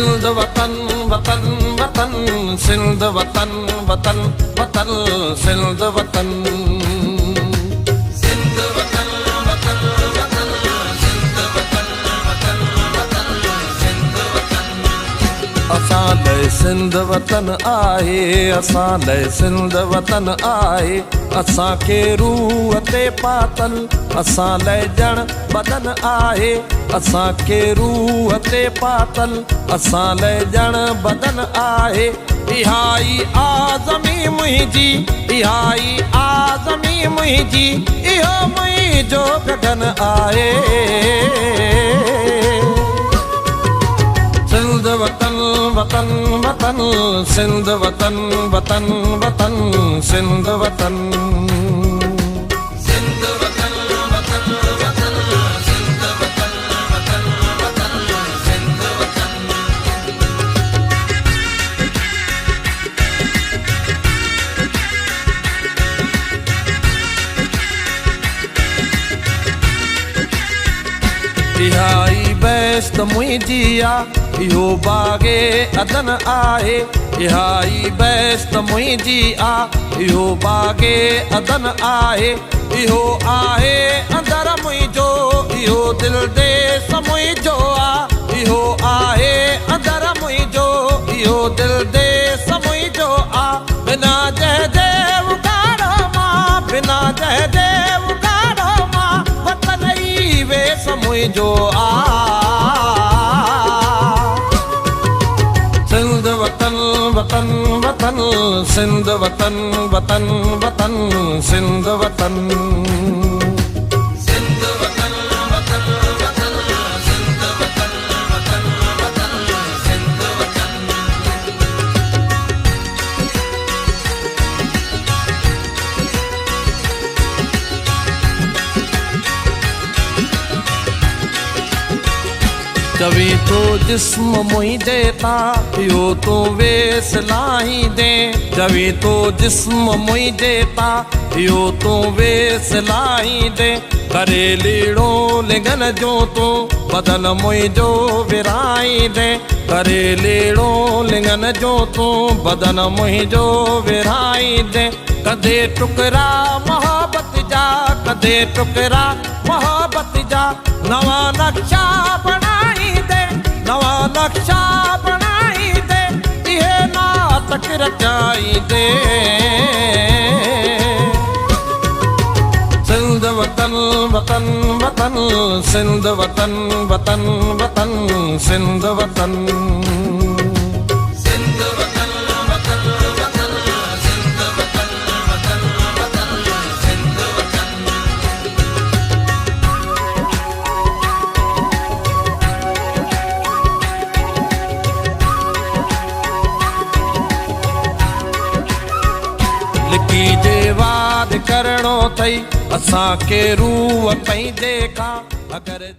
सिंध वतन वतन वतन सिंध वतन वतन वतन सिंध वतन सिंध वतन वतन वतन सिंध वतन वतन वतन सिंध वतन असां लाइ सिंध वतन आहे असां लाइ सिंध वतन आहे असां खे रूह ते पातल असां लाइ ॼण बदन आहे असां खे रूह ते पातल असां लाइ ॼण बदन आहे इहा ई आज़मी मुंहिंजी इहा ई आज़मी मुंहिंजी इहो मुंहिंजो गगन आहे सिंध वतन वतन वतन सिंध वतन वतन वतन सिंध वतन सिंध वतन वतन वतन सिंध वतन वतन वतन सिंध वतन इहा ई बेस्त मुंहिंजी आहे इहो बाग़े अदन आहे इहा ई बेस्त मुंहिंजी आहे इहो बाग़े अदन आहे इहो आहे अंदर मुंहिंजो इहो दिलि देस मुंहिंजो आहे इहो आहे अंदर मुंहिंजो इहो दिलि देस मुंहिंजो आहे बिना जयदेव गारो मां बिना जयदेव गारो मां वतन ई वेस मुंहिंजो आहे सिंध वतन वतन वतन सिंध वतन वतन वतन सिंध वतन सिंध वतन वतन वतन सिंध वतन वतन वतन सिंध वतन जवी तो जिस्म मुंहिंजे तां इहो तूं वेस लाही दे जवी तो जिस्म मुंहिंजे तां इहो तूं वेस लाही दे करे लीड़ो लिंगन जो तूं बदन मुंहिंजो विराई दे करे लीड़ो लिंगन जो तूं बदन मुंहिंजो विराई दे कदे टुकरा मोहब्बत जा कदे टुकरा मोहब्बत जा नवा नक्शा बनाई दे नवा नक्शा बनाई दे इहे नाटक रचाई दे सिंध वतन वतन वतन सिंध वतन वतन वतन सिंध वतन सिंध वतन वतन वतन सिंध वतन वतन वतन सिंध वतन लिकी जे वाद करणो अथई असां खे रूह पंहिंजे खां अगरि